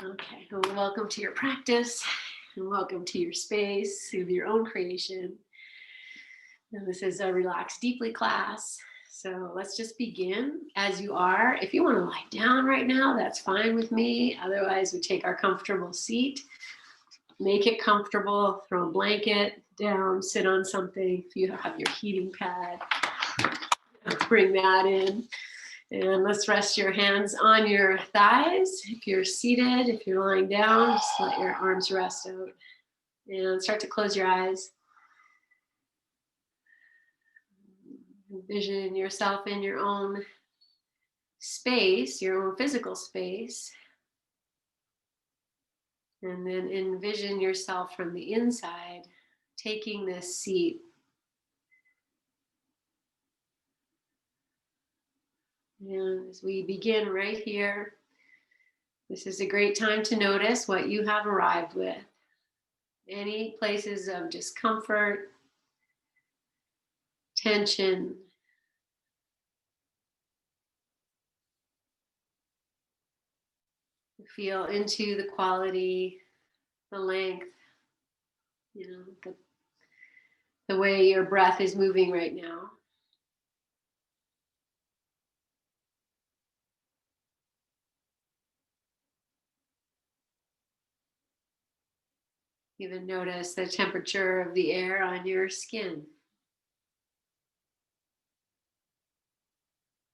Okay, well, welcome to your practice and welcome to your space of your own creation. And this is a Relax Deeply class. So let's just begin as you are. If you want to lie down right now, that's fine with me. Otherwise, we take our comfortable seat. Make it comfortable, throw a blanket down, sit on something. If you have your heating pad, bring that in. And let's rest your hands on your thighs. If you're seated, if you're lying down, just let your arms rest out. And start to close your eyes. Envision yourself in your own space, your own physical space. And then envision yourself from the inside, taking this seat. And as we begin right here, this is a great time to notice what you have arrived with. Any places of discomfort, tension. Feel into the quality, the length, the way your breath is moving right now. Even notice the temperature of the air on your skin.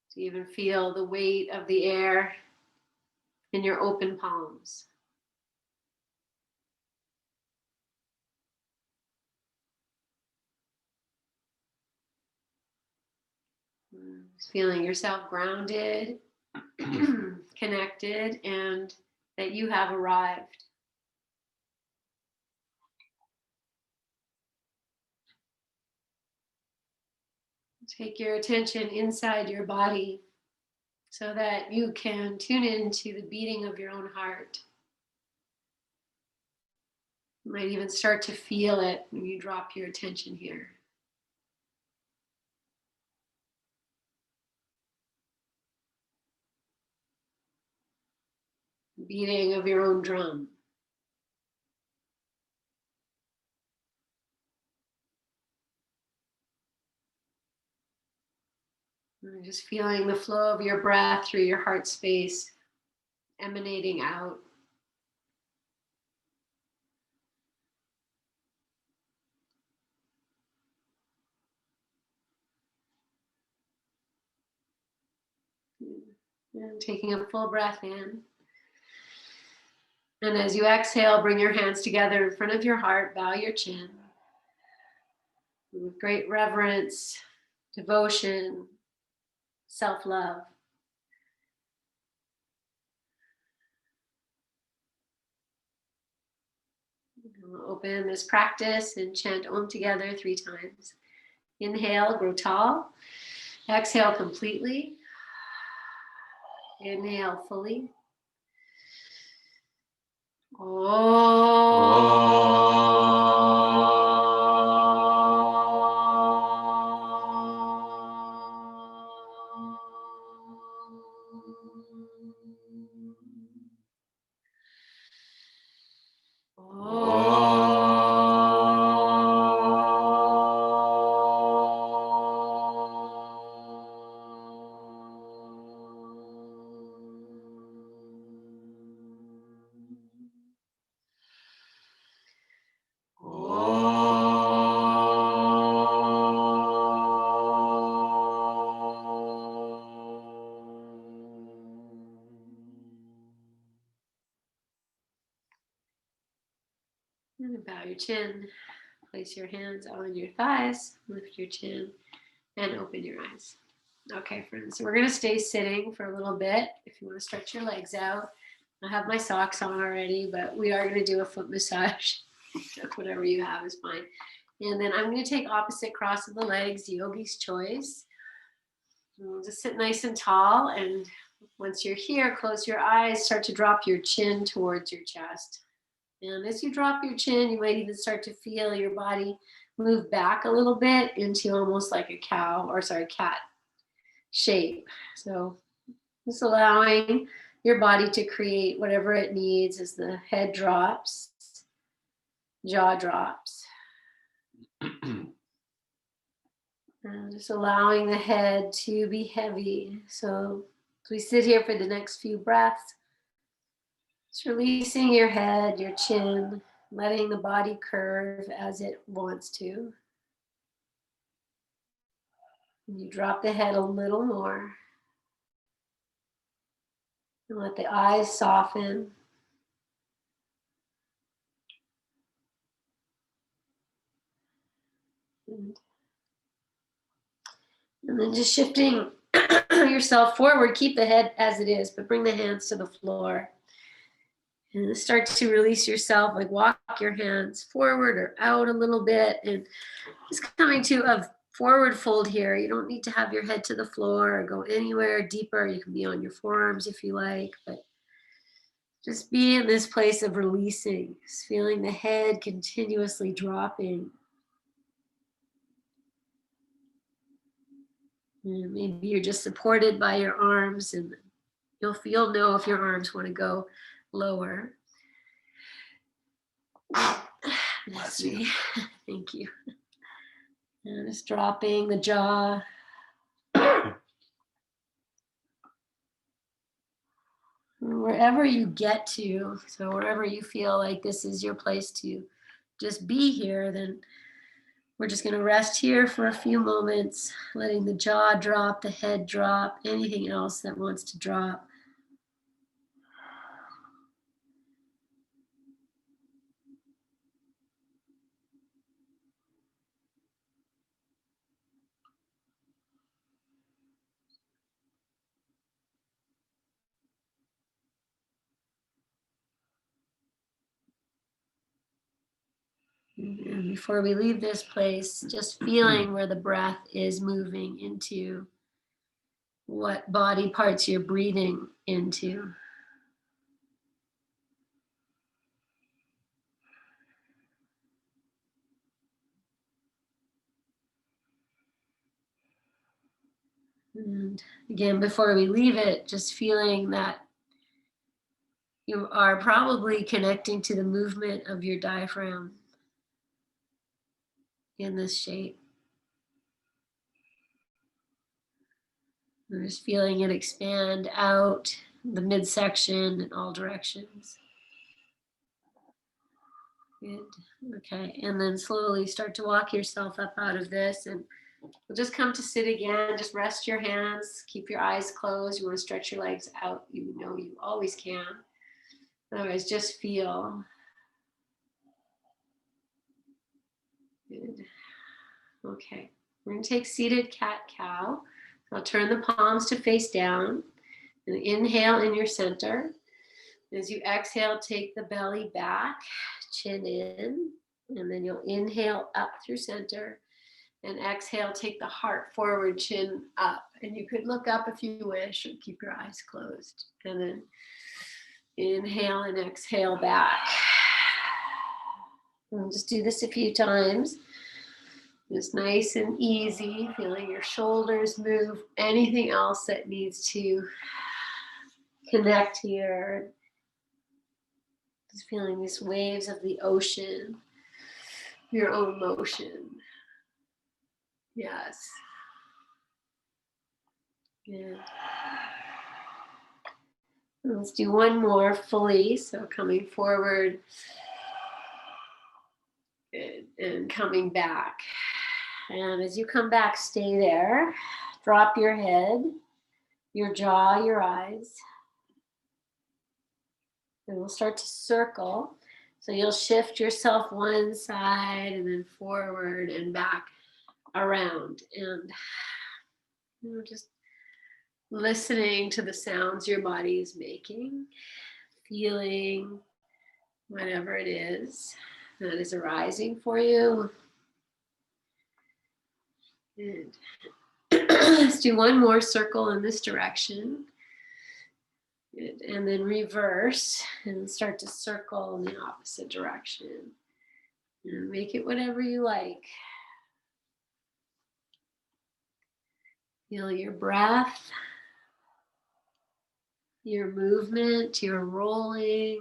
So even feel the weight of the air in your open palms. Just feeling yourself grounded, connected, and that you have arrived. Take your attention inside your body so that you can tune into the beating of your own heart. You might even start to feel it when you drop your attention here. The beating of your own drum. And just feeling the flow of your breath through your heart space, emanating out. And taking a full breath in. And as you exhale, bring your hands together in front of your heart, bow your chin. With great reverence, devotion, self-love. We'll open this practice and chant Om together 3 times. Inhale, grow tall. Exhale completely. Inhale fully. And bow your chin. Place your hands on your thighs. Lift your chin and open your eyes. Okay, friends, so we're going to stay sitting for a little bit. If you want to stretch your legs out, I have my socks on already, but we are going to do a foot massage. Whatever you have is fine. And then I'm going to take opposite cross of the legs, yogi's choice. And just sit nice and tall. And once you're here, close your eyes, start to drop your chin towards your chest. And as you drop your chin, you might even start to feel your body move back a little bit into almost like a cat shape. So Just allowing your body to create whatever it needs as the head drops, jaw drops. And just allowing the head to be heavy. So as we sit here for the next few breaths, just releasing your head, your chin, letting the body curve as it wants to. And you drop the head a little more. And let the eyes soften. And then just shifting yourself forward, keep the head as it is, but bring the hands to the floor. And start to release yourself, like walk your hands forward or out a little bit. And just coming to a forward fold here. You don't need to have your head to the floor or go anywhere deeper. You can be on your forearms if you like, but just be in this place of releasing, just feeling the head continuously dropping. And maybe you're just supported by your arms, and you'll know if your arms want to go lower. That's me. Thank you. And just dropping the jaw. Wherever you get to, so wherever you feel like this is your place to just be here, then we're just going to rest here for a few moments, letting the jaw drop, the head drop, anything else that wants to drop. And before we leave this place, just feeling where the breath is moving into, what body parts you're breathing into. And again, before we leave it, just feeling that you are probably connecting to the movement of your diaphragm in this shape. And just feeling it expand out the midsection in all directions. Good. Okay, and then slowly start to walk yourself up out of this, and we'll just come to sit again. Just rest your hands, keep your eyes closed. You want to stretch your legs out, you know you always can. Otherwise, just feel. Good. Okay, we're going to take seated cat-cow. I'll turn the palms to face down and inhale in your center. As you exhale, take the belly back, chin in, and then you'll inhale up through center, and exhale, take the heart forward, chin up. And you could look up if you wish, or keep your eyes closed. And then inhale and exhale back. And just do this a few times. Just nice and easy, feeling your shoulders move, anything else that needs to connect here. Just feeling these waves of the ocean, your own motion. Yes. Good. Let's do one more fully. So coming forward. Good. And coming back. And as you come back, stay there. Drop your head, your jaw, your eyes. And we'll start to circle. So you'll shift yourself one side and then forward and back around. And just listening to the sounds your body is making, feeling whatever it is that is arising for you. Good. Let's do one more circle in this direction. Good. And then reverse and start to circle in the opposite direction. And make it whatever you like. Feel your breath. your movement, your rolling,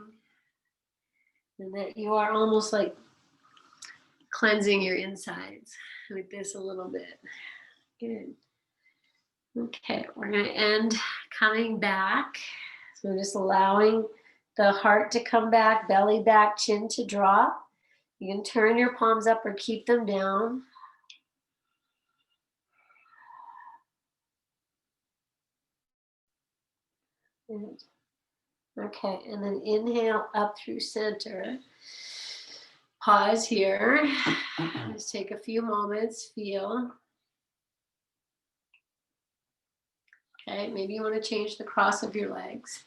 and that you are almost like cleansing your insides with this a little bit. Good. Okay, we're going to end coming back. So we're just allowing the heart to come back, belly back, chin to drop. You can turn your palms up or keep them down. Good. Okay, and then inhale up through center. Pause here. Just take a few moments, feel. Okay, maybe you want to change the cross of your legs.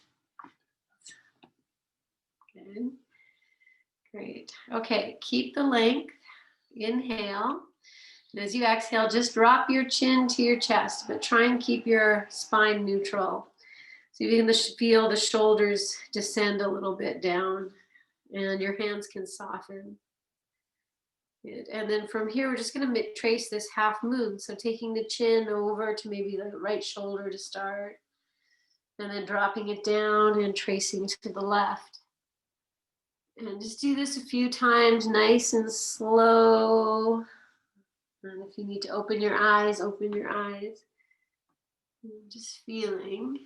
Good. Great. Okay, keep the length. Inhale. And as you exhale, just drop your chin to your chest, but try and keep your spine neutral. So you can feel the shoulders descend a little bit down and your hands can soften. Good. And then from here, we're just going to trace this half moon. So taking the chin over to maybe the right shoulder to start, and then dropping it down and tracing to the left. And just do this a few times, nice and slow. And if you need to open your eyes, open your eyes. And just feeling.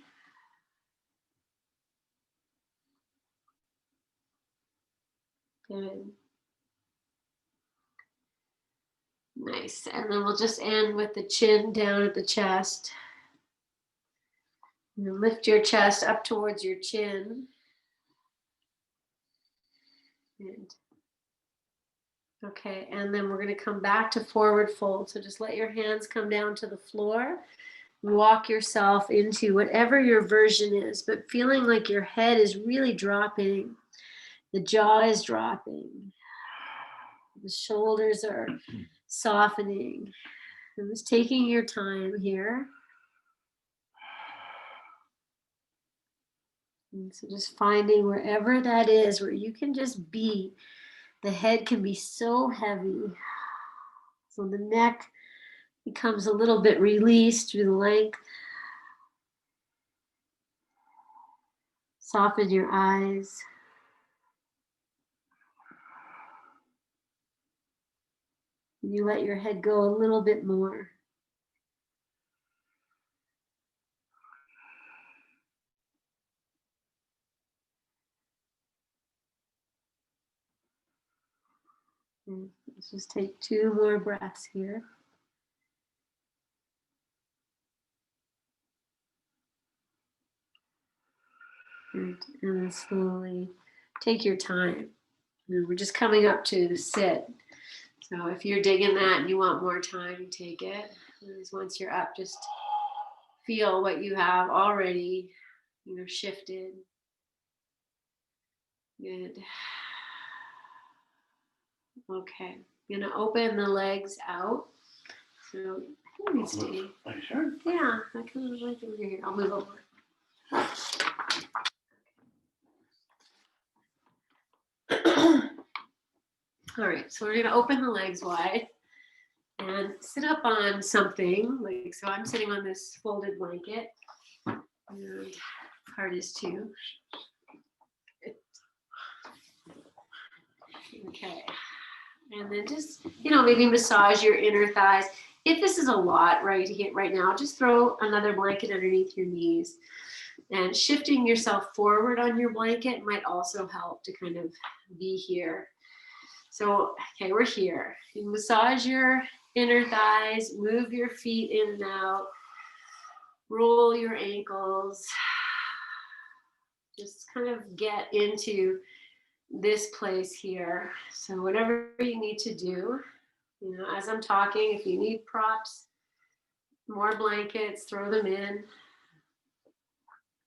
Good. Nice. And then we'll just end with the chin down at the chest. And lift your chest up towards your chin. Good. Okay, and then we're going to come back to forward fold. So just let your hands come down to the floor. Walk yourself into whatever your version is, but feeling like your head is really dropping. The jaw is dropping. The shoulders are softening. And just taking your time here. And so just finding wherever that is, where you can just be. The head can be so heavy. So the neck becomes a little bit released through the length. Soften your eyes. You let your head go a little bit more. And let's just take 2 more breaths here. And then slowly take your time. And we're just coming up to the sit. So if you're digging that and you want more time, take it. Once you're up, just feel what you have already, shifted. Good. Okay, I'm gonna open the legs out. So I think we stay. Are you sure? Yeah, I kind of like it over here. I'll move over. All right, so we're gonna open the legs wide and sit up on something. So I'm sitting on this folded blanket. And hard is too. Okay. And then just, maybe massage your inner thighs. If this is a lot right now, just throw another blanket underneath your knees. And shifting yourself forward on your blanket might also help to kind of be here. So, okay, we're here. You massage your inner thighs, move your feet in and out, roll your ankles. Just kind of get into this place here. So whatever you need to do, as I'm talking, if you need props, more blankets, throw them in.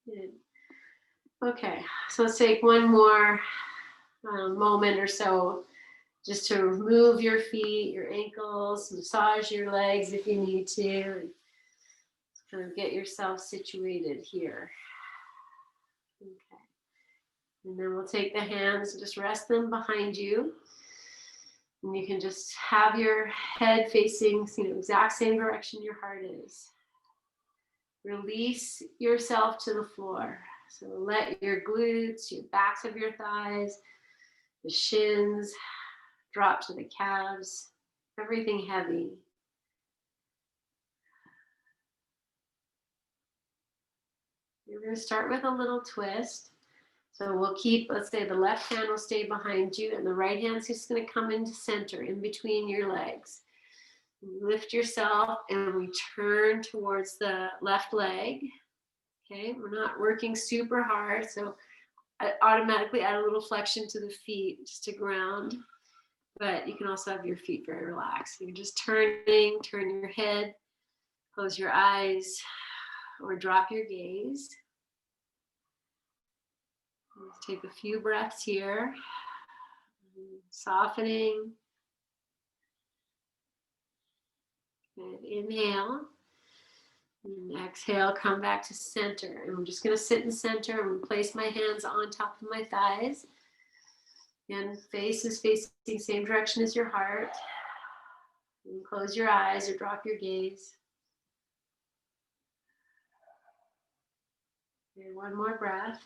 Good. Okay, so let's take one more moment or so just to move your feet, your ankles, massage your legs if you need to, and kind of get yourself situated here. Okay. And then we'll take the hands and just rest them behind you. And you can just have your head facing, exact same direction your heart is. Release yourself to the floor. So let your glutes, your backs of your thighs, the shins drop to the calves, everything heavy. You're going to start with a little twist. So we'll keep, let's say the left hand will stay behind you and the right hand's just going to come into center in between your legs. Lift yourself and we turn towards the left leg. Okay, we're not working super hard, so I automatically add a little flexion to the feet just to ground. But you can also have your feet very relaxed. You're just turning, turn your head, close your eyes, or drop your gaze. Let's take a few breaths here. Softening. And inhale. And exhale, come back to center. And I'm just going to sit in center and place my hands on top of my thighs. And face is facing the same direction as your heart. And close your eyes or drop your gaze. And one more breath.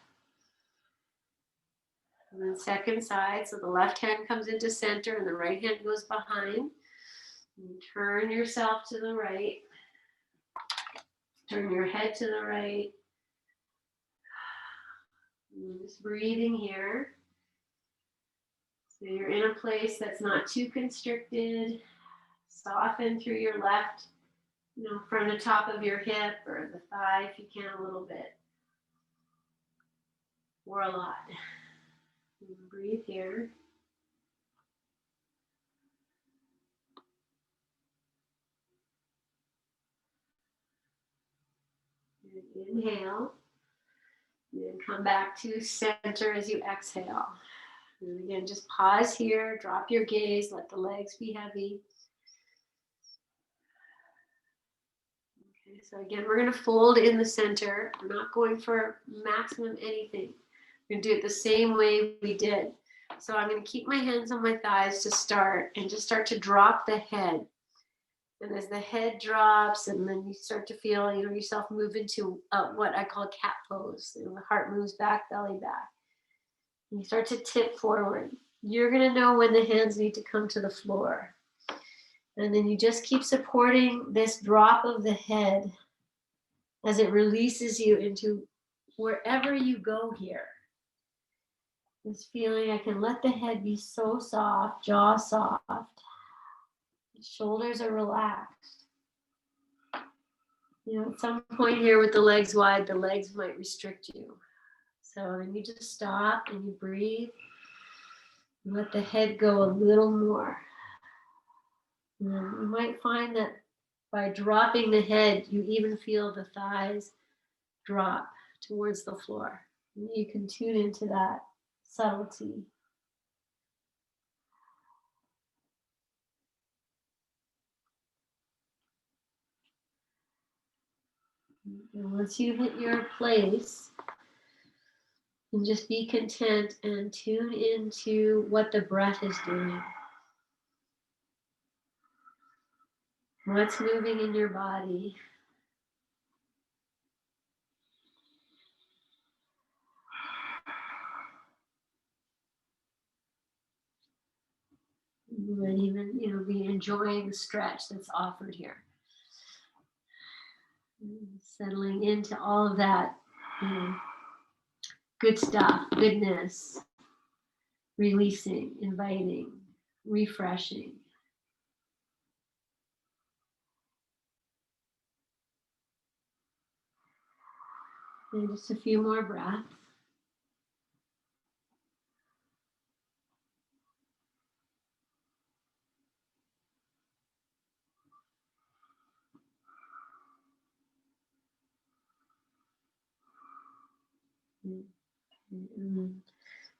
And then second side, so the left hand comes into center and the right hand goes behind. And turn yourself to the right. Turn your head to the right. And just breathing here. So you're in a place that's not too constricted. Soften through your left, from the top of your hip or the thigh if you can a little bit. Or a lot. And breathe here. And inhale. And then come back to center as you exhale. And again, just pause here, drop your gaze, let the legs be heavy. Okay, so again, we're going to fold in the center. We're not going for maximum anything. We're going to do it the same way we did. So I'm going to keep my hands on my thighs to start and just start to drop the head. And as the head drops, and then you start to feel yourself move into what I call cat pose. The heart moves back, belly back. And you start to tip forward. You're going to know when the hands need to come to the floor. And then you just keep supporting this drop of the head as it releases you into wherever you go here. This feeling, I can let the head be so soft, jaw soft. The shoulders are relaxed. At some point here with the legs wide, the legs might restrict you. So then you just stop and you breathe. And let the head go a little more. And then you might find that by dropping the head, you even feel the thighs drop towards the floor. And you can tune into that subtlety. And once you hit your place, and just be content and tune into what the breath is doing. What's moving in your body? You might even, be enjoying the stretch that's offered here. Settling into all of that, good stuff, goodness, releasing, inviting, refreshing. And just a few more breaths. And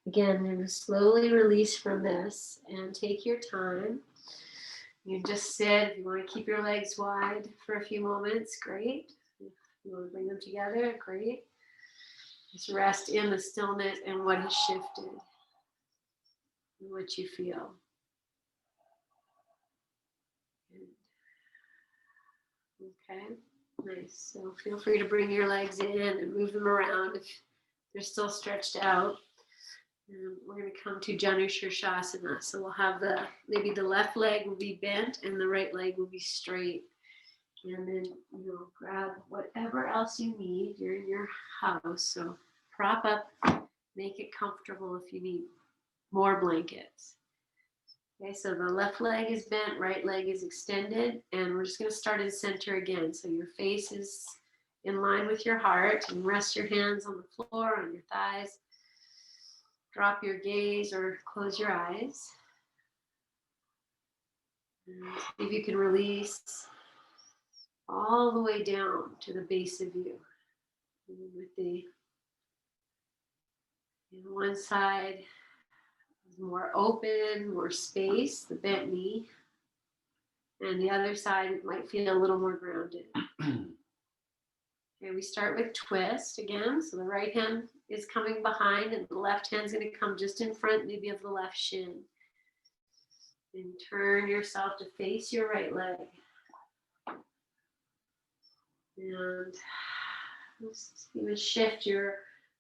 again, slowly release from this and take your time. You just sit. If you want to keep your legs wide for a few moments, great. If you want to bring them together, great. Just rest in the stillness and what has shifted and what you feel. Okay, nice. So feel free to bring your legs in and move them around if They're still stretched out. And we're going to come to Shavasana. So we'll have maybe the left leg will be bent and the right leg will be straight. And then, grab whatever else you need. You're in your house, so prop up, make it comfortable if you need more blankets. Okay, so the left leg is bent, right leg is extended, and we're just going to start in center again. So your face is in line with your heart, and rest your hands on the floor, on your thighs. Drop your gaze or close your eyes. And see if you can release all the way down to the base of you. And with the one side is more open, more space, the bent knee. And the other side it might feel a little more grounded. Okay, we start with twist again. So the right hand is coming behind and the left hand's going to come just in front, maybe of the left shin. And turn yourself to face your right leg. And just even shift your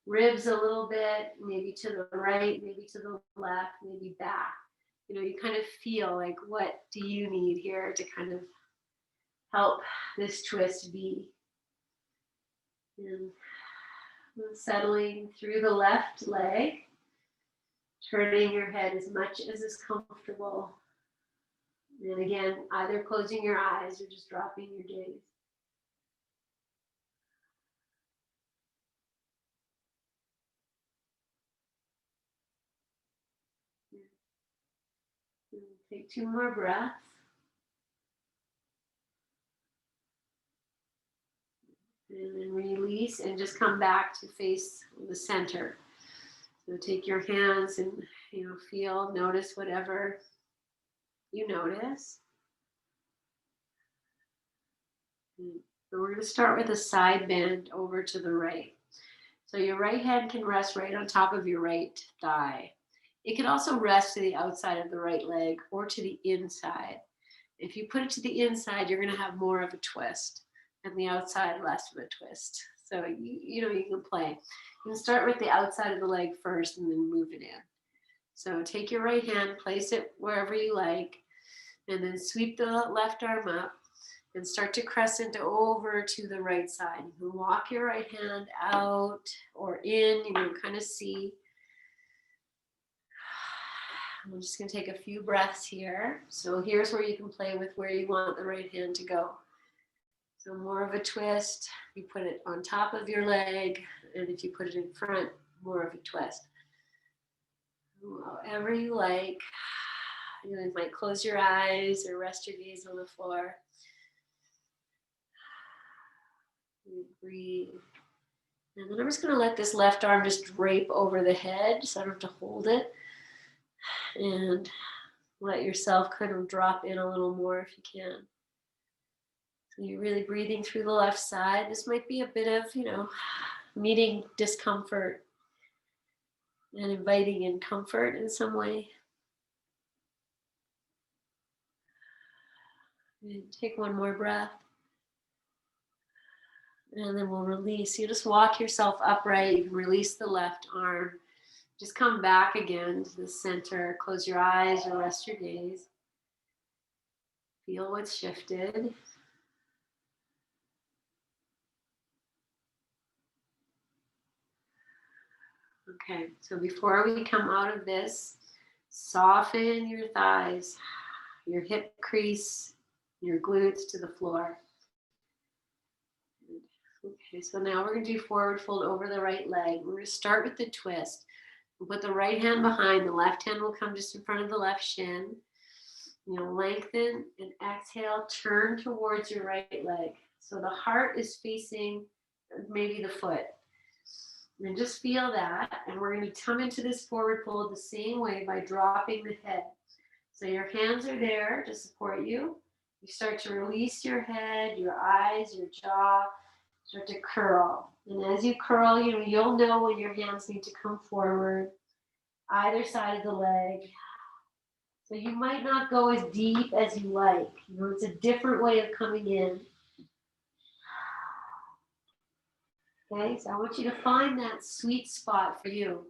ribs a little bit, maybe to the right, maybe to the left, maybe back. You kind of feel like, what do you need here to kind of help this twist be? And settling through the left leg, turning your head as much as is comfortable. And again, either closing your eyes or just dropping your gaze. And take 2 more breaths. And then release and just come back to face the center. So take your hands and feel, notice whatever you notice. And we're going to start with a side bend over to the right. So your right hand can rest right on top of your right thigh. It can also rest to the outside of the right leg or to the inside. If you put it to the inside, you're going to have more of a twist, and the outside less of a twist. So you can play. You can start with the outside of the leg first and then move it in. So take your right hand, place it wherever you like, and then sweep the left arm up and start to crescent over to the right side. You can walk your right hand out or in, kind of see. I'm just going to take a few breaths here. So here's where you can play with where you want the right hand to go. So more of a twist, you put it on top of your leg, and if you put it in front, more of a twist. However you like. You might close your eyes or rest your gaze on the floor. Breathe. And then I'm just going to let this left arm just drape over the head, so I don't have to hold it. And let yourself kind of drop in a little more if you can. So you're really breathing through the left side. This might be a bit of, meeting discomfort and inviting in comfort in some way. And take one more breath. And then we'll release. You just walk yourself upright. You can release the left arm. Just come back again to the center. Close your eyes or rest your gaze. Feel what's shifted. Okay, so before we come out of this, soften your thighs, your hip crease, your glutes to the floor. Okay, so now we're going to do forward fold over the right leg. We're going to start with the twist. We'll put the right hand behind, the left hand will come just in front of the left shin. Lengthen and exhale, turn towards your right leg. So the heart is facing maybe the foot. And just feel that. And we're going to come into this forward fold the same way by dropping the head. So your hands are there to support you. You start to release your head, your eyes, your jaw. Start to curl. And as you curl, you'll know when your hands need to come forward, either side of the leg. So you might not go as deep as you like. It's a different way of coming in. Okay, so I want you to find that sweet spot for you,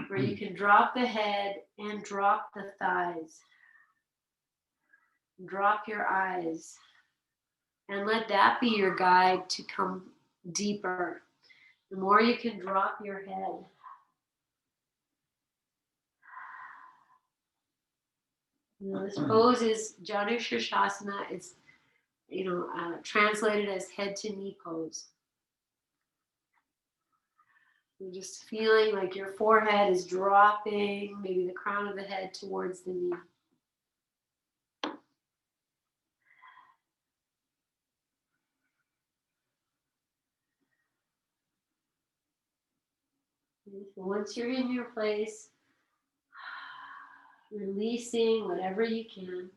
where you can drop the head and drop the thighs. Drop your eyes. And let that be your guide to come deeper. The more you can drop your head. You know, this pose is Janu Shavasana. It's translated as head to knee pose. You're just feeling like your forehead is dropping, maybe the crown of the head towards the knee. Once you're in your place, releasing whatever you can.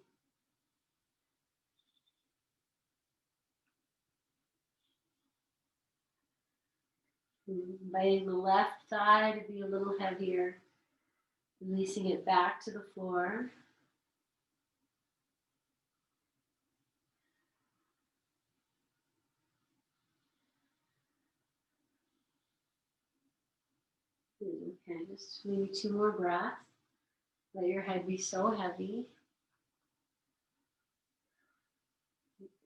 Inviting the left thigh to be a little heavier. Releasing it back to the floor. Okay, just maybe 2 more breaths. Let your head be so heavy.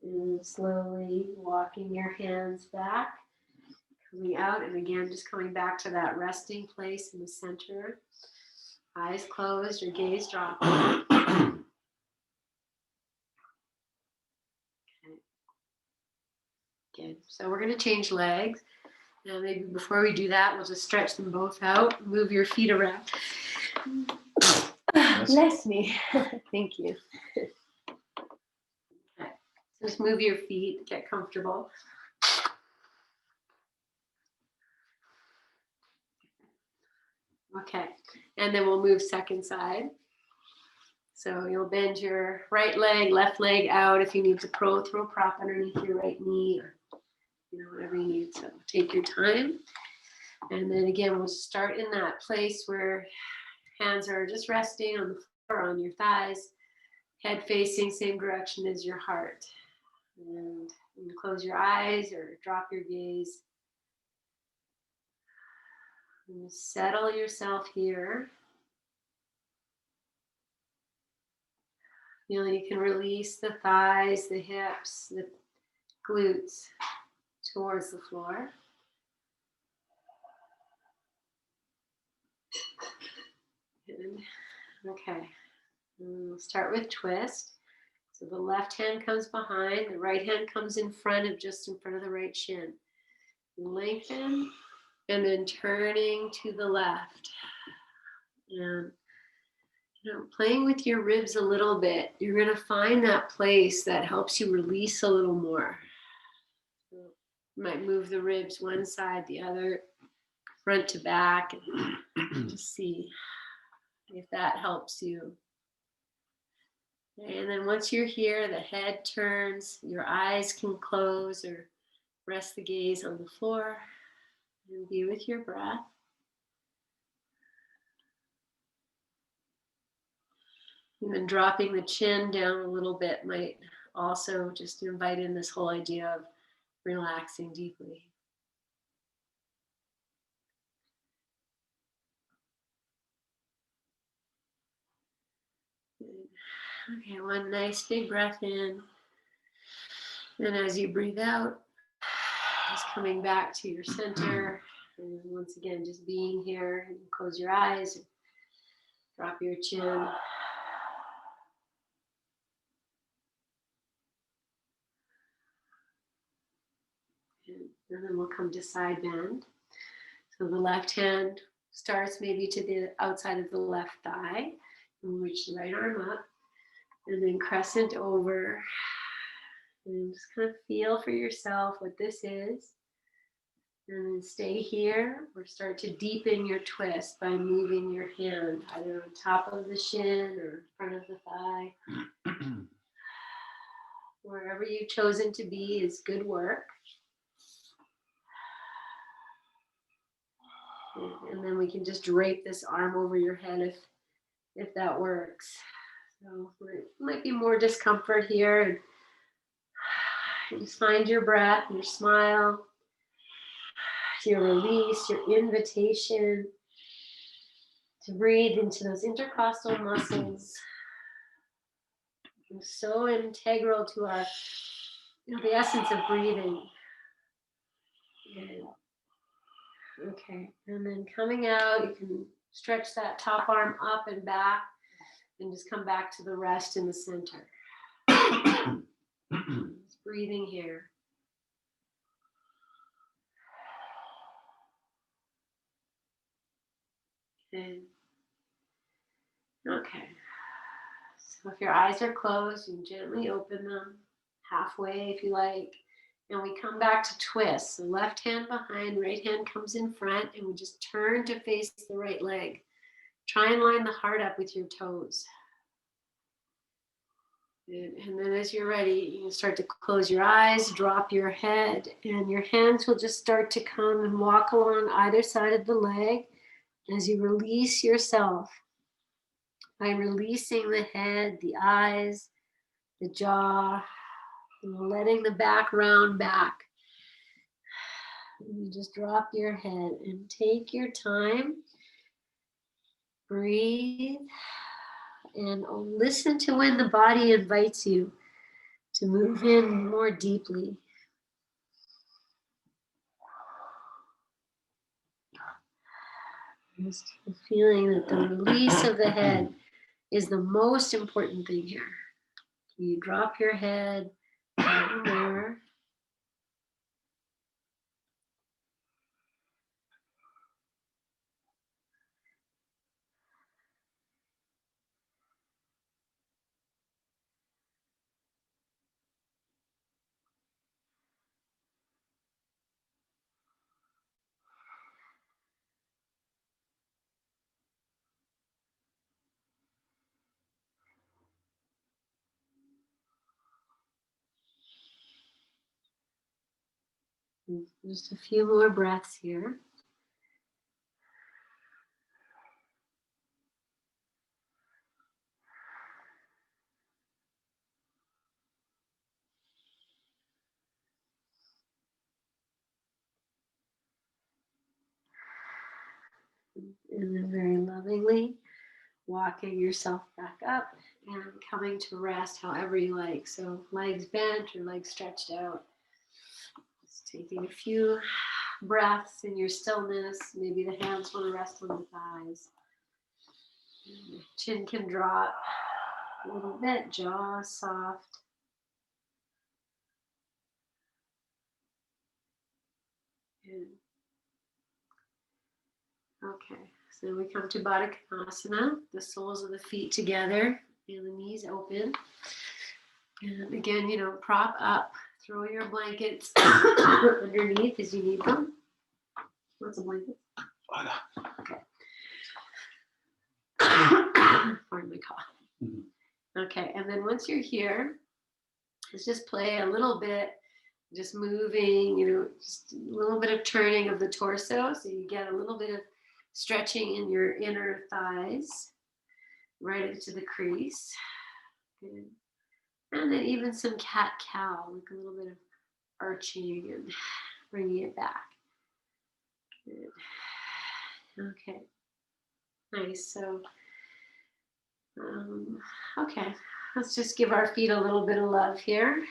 And slowly walking your hands back, coming out, and again, just coming back to that resting place in the center. Eyes closed, your gaze dropping. Okay. Good. So we're going to change legs. Now maybe before we do that, we'll just stretch them both out. Move your feet around. Bless me. Thank you. Okay. Just move your feet, get comfortable. Okay, and then we'll move second side. So you'll bend your right leg, left leg out. If you need to throw a prop underneath your right knee, or whatever you need. So take your time. And then again, we'll start in that place where hands are just resting on the floor, on your thighs, head facing same direction as your heart. And you close your eyes or drop your gaze. And settle yourself here. You can release the thighs, the hips, the glutes towards the floor. Good. Okay. And we'll start with twist. So the left hand comes behind, the right hand comes in front, just in front of the right shin. Lengthen, and then turning to the left. And playing with your ribs a little bit, you're going to find that place that helps you release a little more. So you might move the ribs one side, the other, front to back, and just see if that helps you. And then once you're here, the head turns, your eyes can close or rest the gaze on the floor and be with your breath. And then dropping the chin down a little bit might also just invite in this whole idea of relaxing deeply. Okay, one nice big breath in. And as you breathe out, just coming back to your center. And once again, just being here. And close your eyes. Drop your chin. And then we'll come to side bend. So the left hand starts maybe to the outside of the left thigh. And reach the right arm up. And then crescent over. And just kind of feel for yourself what this is. And then stay here or start to deepen your twist by moving your hand either on top of the shin or in front of the thigh. Wherever you've chosen to be is good work. And then we can just drape this arm over your head if that works. So it might be more discomfort here. And just find your breath, your smile. your release, your invitation to breathe into those intercostal muscles. It's so integral to our, the essence of breathing. Good. Okay, and then coming out, you can stretch that top arm up and back and just come back to the rest in the center. Just breathing here. Good. Okay. So if your eyes are closed, you can gently open them halfway if you like. And we come back to twist. So left hand behind, right hand comes in front, and we just turn to face the right leg. Try and line the heart up with your toes. And then as you're ready, you can start to close your eyes, drop your head, and your hands will just start to come and walk along either side of the leg as you release yourself. By releasing the head, the eyes, the jaw, and letting the back round back. And you just drop your head and take your time. Breathe and listen to when the body invites you to move in more deeply. Just feeling that the release of the head is the most important thing here. You drop your head more. Just a few more breaths here. And then very lovingly walking yourself back up and coming to rest however you like. So legs bent or legs stretched out. Just taking a few breaths in your stillness. Maybe the hands want to rest on the thighs. Chin can drop a little bit, jaw soft. Good. Okay, so we come to Badakhanasana, the soles of the feet together and the knees open. And again, prop up, throw your blankets underneath as you need them. What's a blanket? Okay. Pardon my cough. Okay, and then once you're here, let's just play a little bit, just moving, just a little bit of turning of the torso. So you get a little bit of stretching in your inner thighs, right into the crease. Good. And then even some cat-cow, like a little bit of arching and bringing it back. Good. Okay. Nice. So, okay. Let's just give our feet a little bit of love here.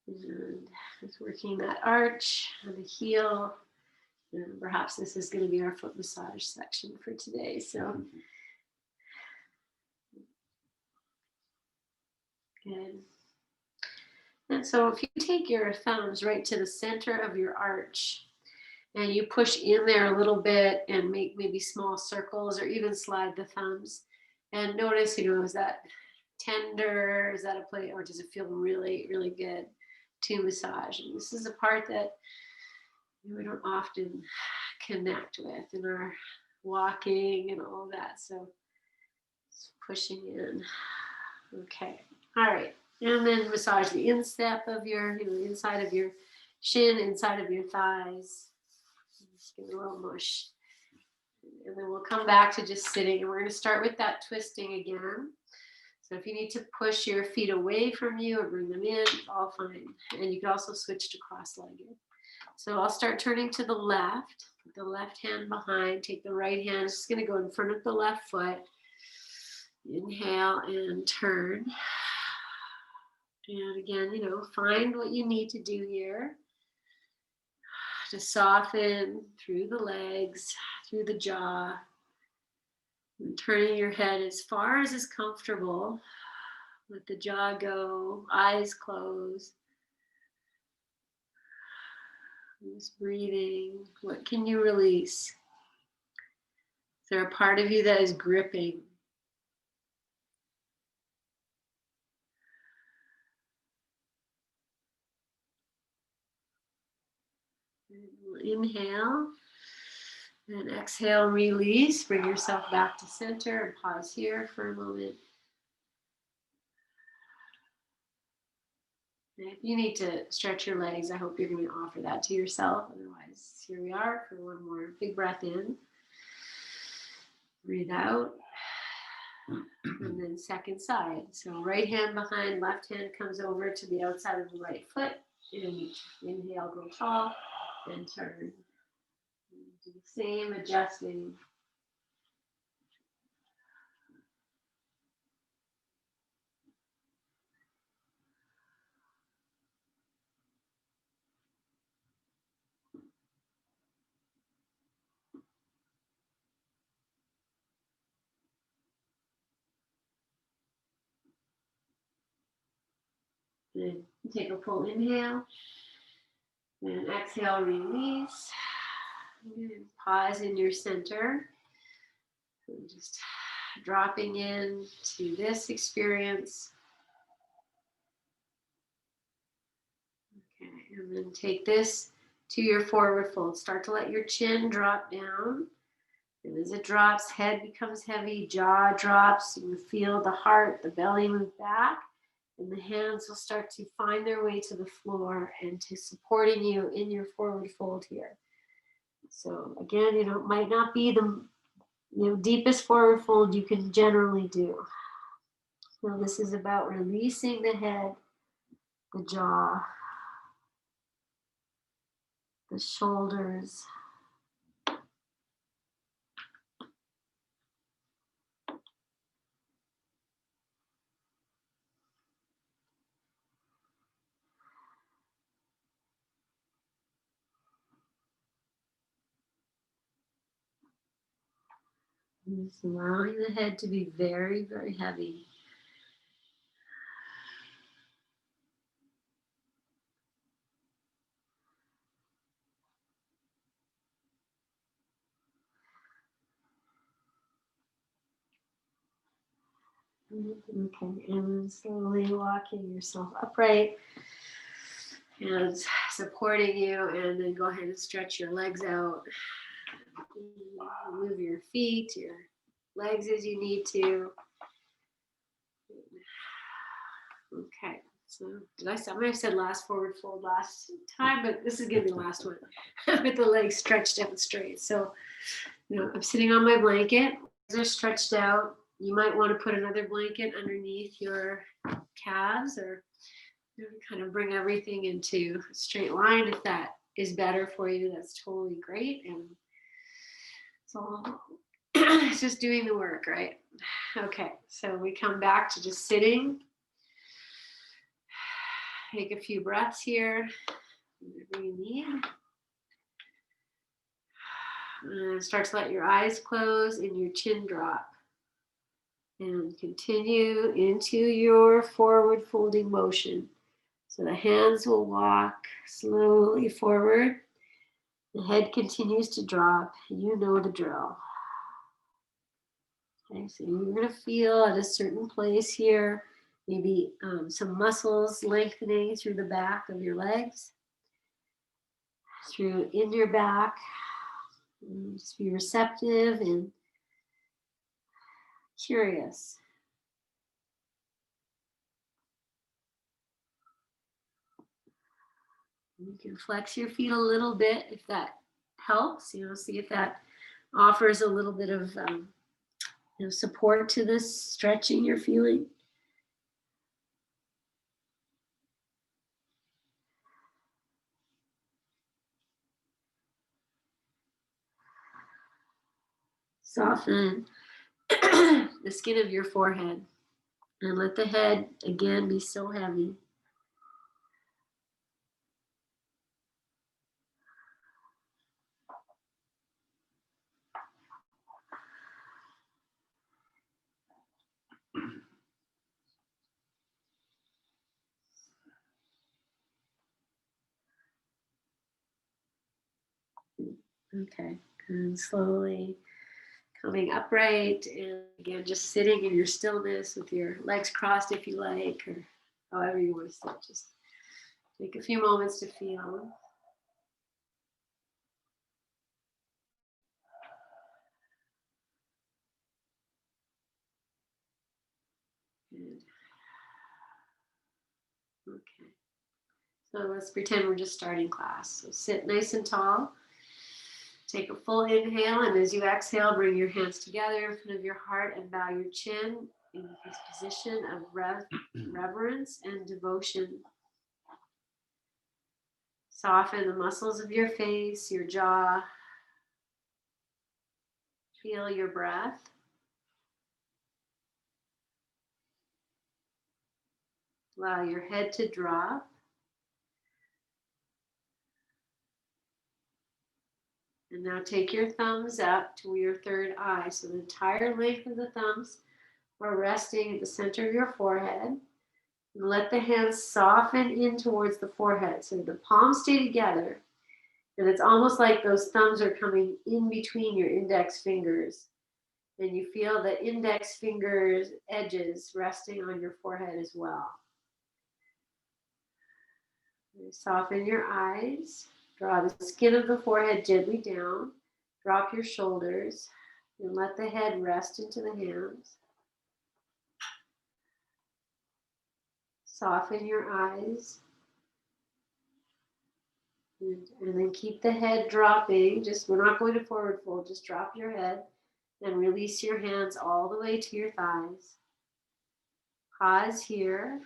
And just working that arch and the heel. And perhaps this is going to be our foot massage section for today. So, good. And so if you take your thumbs right to the center of your arch and you push in there a little bit and make maybe small circles or even slide the thumbs and notice, is that tender? Is that a place, or does it feel really, really good to massage? And this is a part that we don't often connect with in our walking and all that. So just pushing in. Okay. All right. And then massage the instep of your, inside of your shin, inside of your thighs. Just give it a little mush. And then we'll come back to just sitting. And we're going to start with that twisting again. So if you need to push your feet away from you or bring them in, all fine. And you can also switch to cross-legged. So I'll start turning to the left. Put the left hand behind. Take the right hand. It's just going to go in front of the left foot. Inhale and turn. And again, find what you need to do here to soften through the legs, through the jaw, and turning your head as far as is comfortable. Let the jaw go, eyes closed. Just breathing. What can you release? Is there a part of you that is gripping? Inhale and exhale, release. Bring yourself back to center and pause here for a moment. And if you need to stretch your legs, I hope you're going to offer that to yourself. Otherwise, here we are for one more big breath in. Breathe out. And then second side. So right hand behind, left hand comes over to the outside of the right foot. And inhale, go tall, and turn. Do the same, adjusting. And take a full inhale. And exhale, release. And pause in your center. And just dropping in to this experience. Okay, and then take this to your forward fold. Start to let your chin drop down. And as it drops, head becomes heavy, jaw drops. You feel the heart, the belly move back. And the hands will start to find their way to the floor and to supporting you in your forward fold here. So again, it might not be the deepest forward fold you can generally do. So this is about releasing the head, the jaw, the shoulders. Just allowing the head to be very, very heavy. Okay, and slowly walking yourself upright, hands supporting you, and then go ahead and stretch your legs out. Move your feet, your legs as you need to. Okay, so I might have said last forward fold last time, but this is going to be the last one with the legs stretched out straight. So, I'm sitting on my blanket, legs are stretched out. You might want to put another blanket underneath your calves or kind of bring everything into a straight line. If that is better for you, that's totally great. And so it's just doing the work, right? Okay, so we come back to just sitting. Take a few breaths here, whatever you need. And start to let your eyes close and your chin drop. And continue into your forward folding motion. So the hands will walk slowly forward. The head continues to drop. You know the drill. Okay, so you're going to feel at a certain place here, maybe some muscles lengthening through the back of your legs, through in your back. And just be receptive and curious. You can flex your feet a little bit if that helps. See if that offers a little bit of support to this stretching you're feeling. Soften the skin of your forehead and let the head again be so heavy. Okay, and slowly coming upright, and again, just sitting in your stillness with your legs crossed if you like, or however you want to sit. Just take a few moments to feel. Good. Okay. So let's pretend we're just starting class. So sit nice and tall. Take a full inhale, and as you exhale, bring your hands together in front of your heart and bow your chin in this position of reverence and devotion. Soften the muscles of your face, your jaw. Feel your breath. Allow your head to drop. And now take your thumbs up to your third eye. So the entire length of the thumbs are resting at the center of your forehead. And let the hands soften in towards the forehead. So the palms stay together. And it's almost like those thumbs are coming in between your index fingers. And you feel the index fingers edges resting on your forehead as well. Soften your eyes. Draw the skin of the forehead gently down. Drop your shoulders and let the head rest into the hands. Soften your eyes. And then keep the head dropping. We're not going to forward fold. Just drop your head and release your hands all the way to your thighs. Pause here.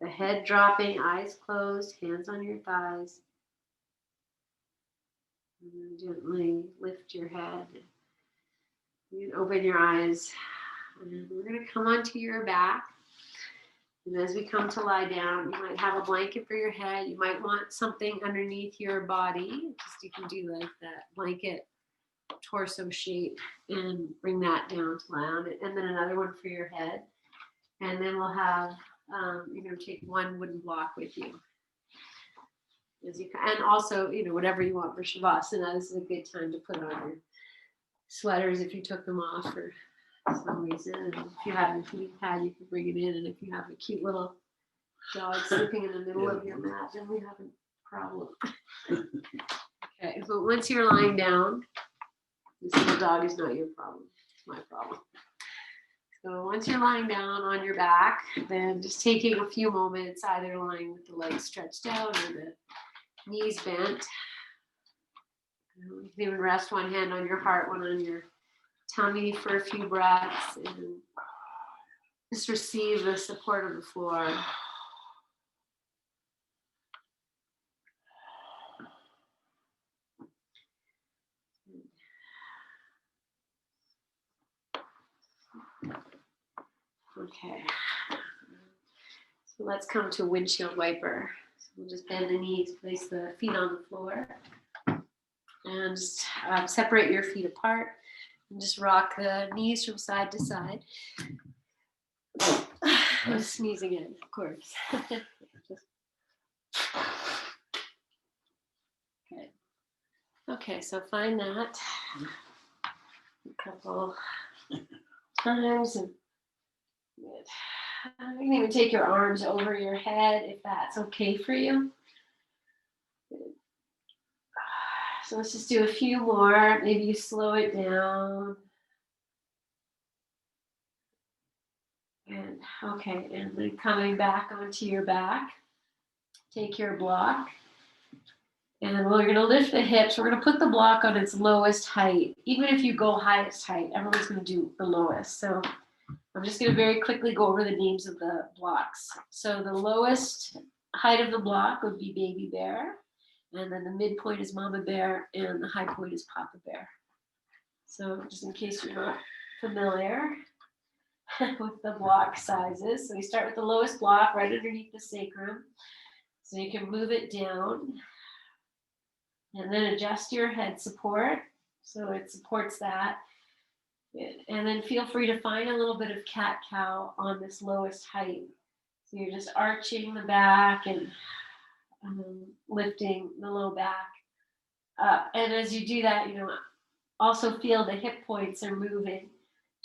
The head dropping, eyes closed, hands on your thighs. And then gently lift your head. You can open your eyes. And we're going to come onto your back. And as we come to lie down, you might have a blanket for your head. You might want something underneath your body. You can do like that blanket torso shape and bring that down to lie on it. And then another one for your head. And then we'll have, you're going to take one wooden block with you. And also, whatever you want for Shavasana. This is a good time to put on your sweaters if you took them off for some reason. And if you have your feet pad, you can bring it in. And if you have a cute little dog sleeping in the middle of your mat, then we have a problem. Okay, so once you're lying down, this little dog is not your problem. It's my problem. So once you're lying down on your back, then just taking a few moments, either lying with the legs stretched out or the knees bent. You can even rest one hand on your heart, one on your tummy for a few breaths, and just receive the support of the floor. Okay. So let's come to Windshield Wiper. So we'll just bend the knees, place the feet on the floor, and just separate your feet apart. And just rock the knees from side to side. I'm sneezing in, of course. Okay. Okay, so find that a couple times. And good. You can even take your arms over your head if that's okay for you. Good. So let's just do a few more. Maybe you slow it down. And okay, and then coming back onto your back. Take your block. And we're going to lift the hips. We're going to put the block on its lowest height. Even if you go highest height, everyone's going to do the lowest. So I'm just going to very quickly go over the names of the blocks. So the lowest height of the block would be Baby Bear. And then the midpoint is Mama Bear. And the high point is Papa Bear. So just in case you're not familiar with the block sizes. So we start with the lowest block right underneath the sacrum. So you can move it down and then adjust your head support so it supports that. And then feel free to find a little bit of cat-cow on this lowest height. So you're just arching the back and lifting the low back up. And as you do that, also feel the hip points are moving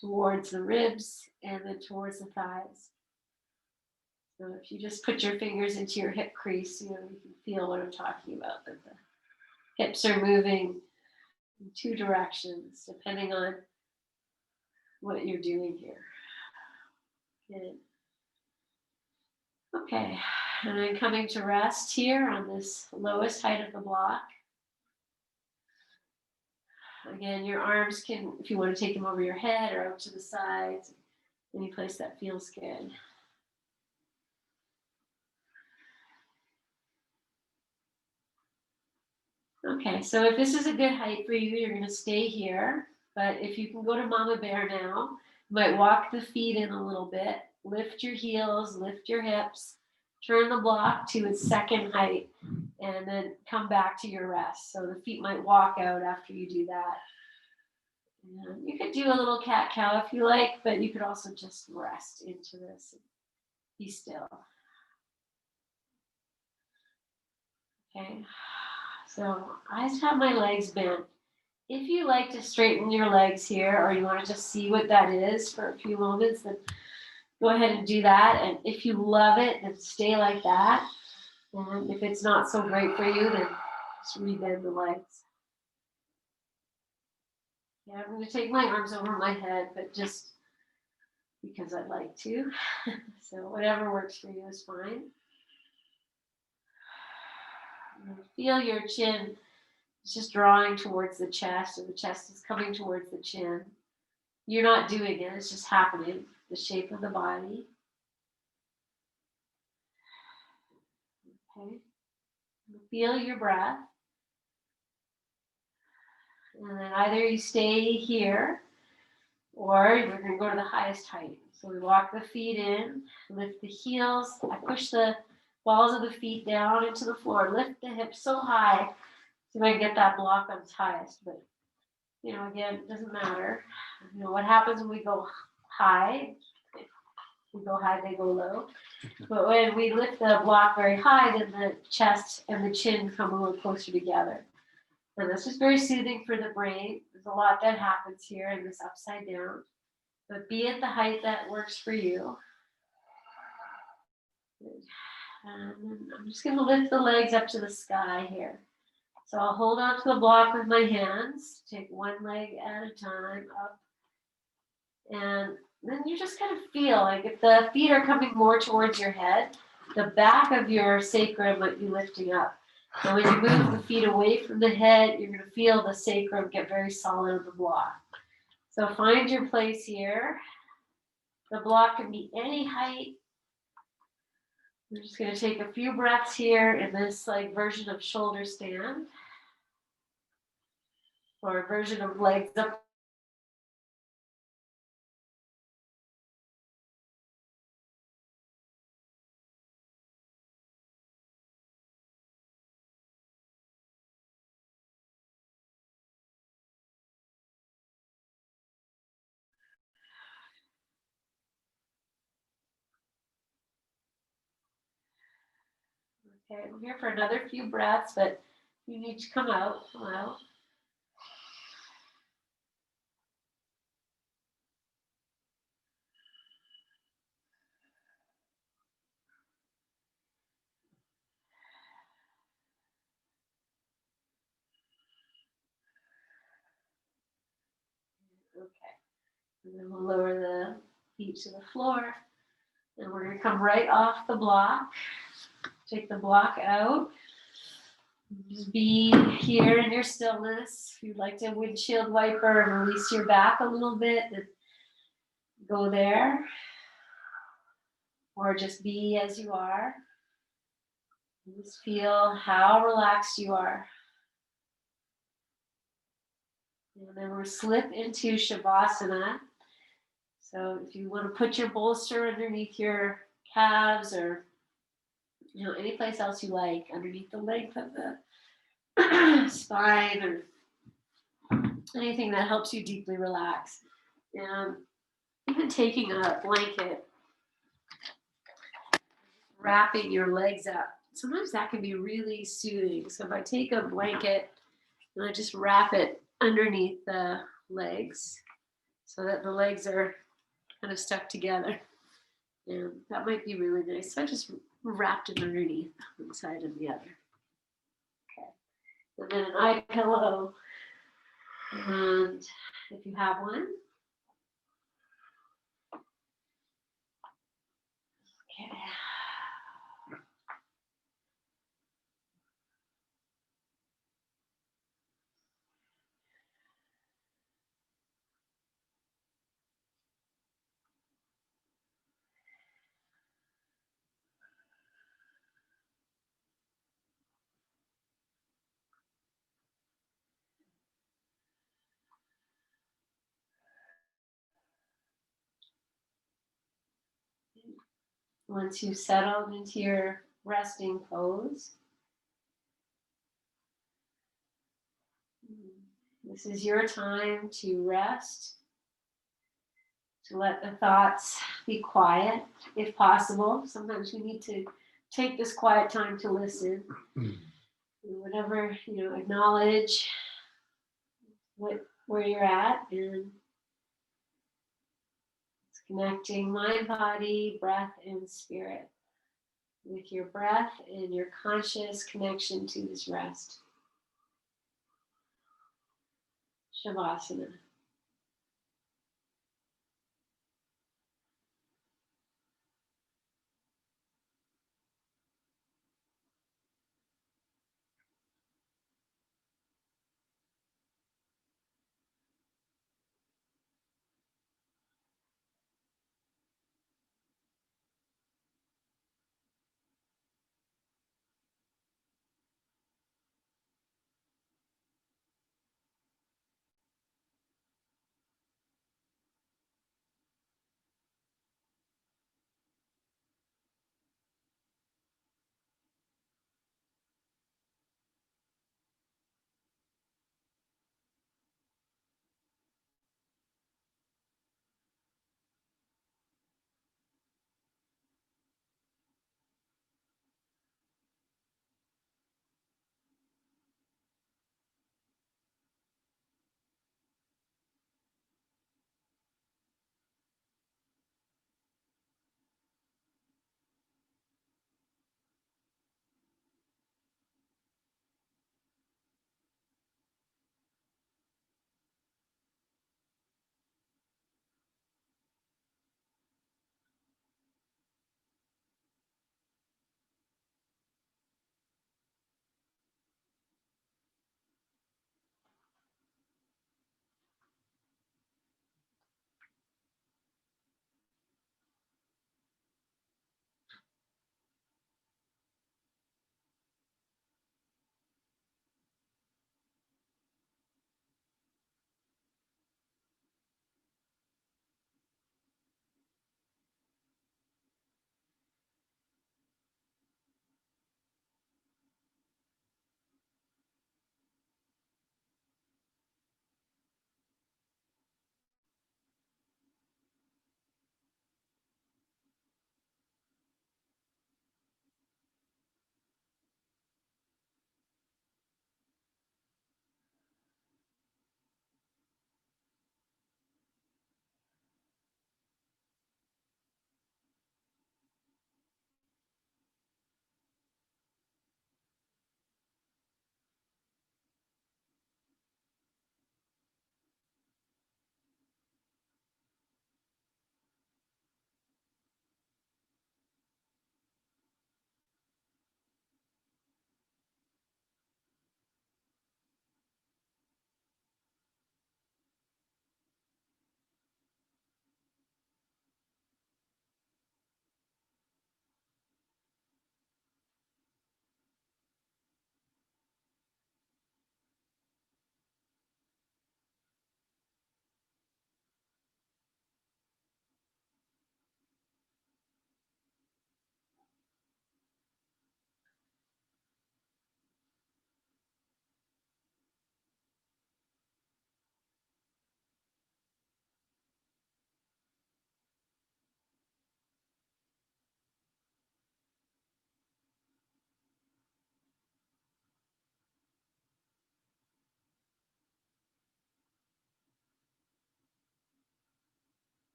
towards the ribs and then towards the thighs. So if you just put your fingers into your hip crease, you can feel what I'm talking about, that the hips are moving in two directions, depending on what you're doing here. Good. Okay, and then coming to rest here on this lowest height of the block. Again, your arms can, if you want to take them over your head or out to the sides, any place that feels good. Okay, so if this is a good height for you, you're going to stay here. But if you can go to Mama Bear now, you might walk the feet in a little bit, lift your heels, lift your hips, turn the block to its second height, and then come back to your rest. So the feet might walk out after you do that. And you could do a little cat-cow if you like, but you could also just rest into this and be still. Okay, so I just have my legs bent. If you like to straighten your legs here, or you want to just see what that is for a few moments, then go ahead and do that. And if you love it, then stay like that. And if it's not so great for you, then just rebend the legs. Yeah, I'm going to take my arms over my head, but just because I'd like to. So whatever works for you is fine. Feel your chin. It's just drawing towards the chest, and the chest is coming towards the chin. You're not doing it, it's just happening, the shape of the body. Okay. Feel your breath. And then either you stay here, or you're going to go to the highest height. So we walk the feet in, lift the heels. I push the balls of the feet down into the floor, lift the hips so high. See if I can get that block on its highest, but again, it doesn't matter. What happens when we go high? If we go high, they go low. But when we lift the block very high, then the chest and the chin come a little closer together. And this is very soothing for the brain. There's a lot that happens here in this upside down. But be at the height that works for you. And I'm just going to lift the legs up to the sky here. So I'll hold on to the block with my hands, take one leg at a time up. And then you just kind of feel like if the feet are coming more towards your head, the back of your sacrum might be lifting up. So when you move the feet away from the head, you're going to feel the sacrum get very solid on the block. So find your place here. The block can be any height. I'm just going to take a few breaths here in this version of shoulder stand. Or a version of legs up. Okay, I'm here for another few breaths, but you need to come out. Okay, and then we'll lower the feet to the floor, and we're going to come right off the block. Take the block out. Just be here in your stillness. If you'd like to windshield wiper and release your back a little bit, then go there. Or just be as you are. Just feel how relaxed you are. And then we'll slip into Shavasana. So if you want to put your bolster underneath your calves or any place else you like, underneath the length of the spine or anything that helps you deeply relax. And even taking a blanket, wrapping your legs up. Sometimes that can be really soothing. So if I take a blanket and I just wrap it underneath the legs so that the legs are kind of stuck together. And that might be really nice. So I just wrapped it underneath one side and the other. Okay. And then an eye pillow. And if you have one. Okay. Once you've settled into your resting pose, this is your time to rest, to let the thoughts be quiet, if possible. Sometimes we need to take this quiet time to listen. Whatever, acknowledge where you're at, and it's connecting mind, body, breath, and spirit. With your breath and your conscious connection to this rest. Shavasana.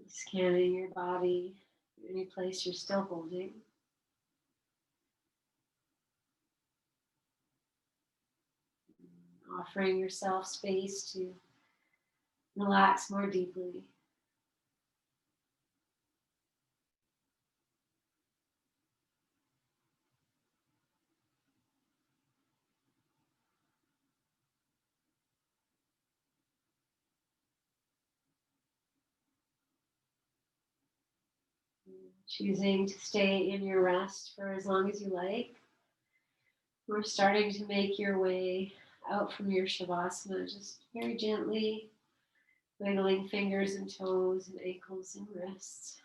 Scanning your body, any place you're still holding. Offering yourself space to relax more deeply. Choosing to stay in your rest for as long as you like. We're starting to make your way out from your Shavasana, just very gently wiggling fingers and toes and ankles and wrists.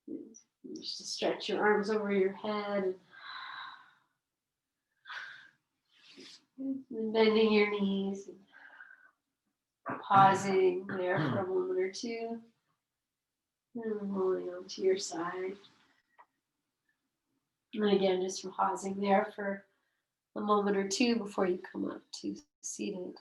And just to stretch your arms over your head and bending your knees and pausing there for a moment or two. And rolling onto your side. And again, just pausing there for a moment or two before you come up to seated.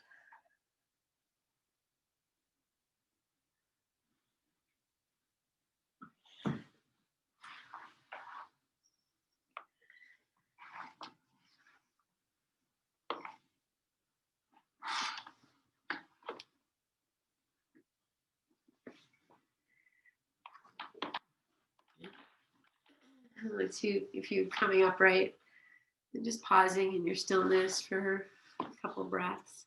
If you're coming upright, and just pausing in your stillness for a couple breaths.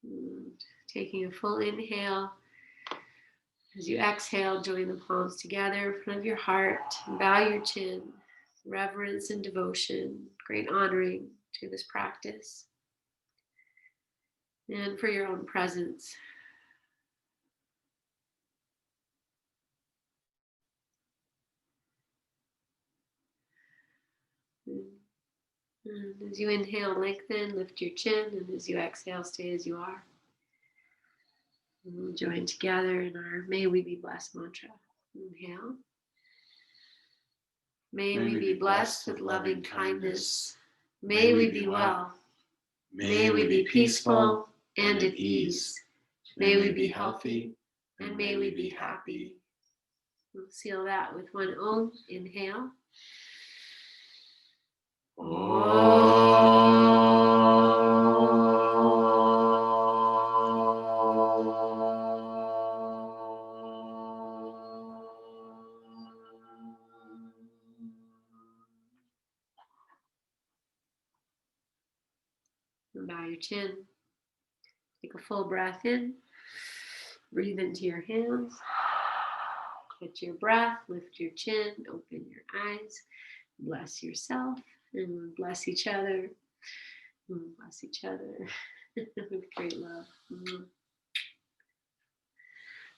And taking a full inhale. As you exhale, join the palms together in front of your heart. Bow your chin. Reverence and devotion, great honoring to this practice. And for your own presence. And as you inhale, lengthen, lift your chin, and as you exhale, stay as you are. And we'll join together in our May We Be Blessed mantra. Inhale. May we be blessed with loving kindness. May we be well. May we be peaceful and at ease. May we be healthy and may we be happy. We'll seal that with one Om. Inhale. And bow your chin. Take a full breath in. Breathe into your hands. Catch your breath. Lift your chin. Open your eyes. Bless yourself. And bless each other. And bless each other with great love.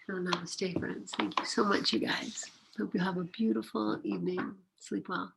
Oh, namaste, friends. Thank you so much, you guys. Hope you have a beautiful evening. Sleep well.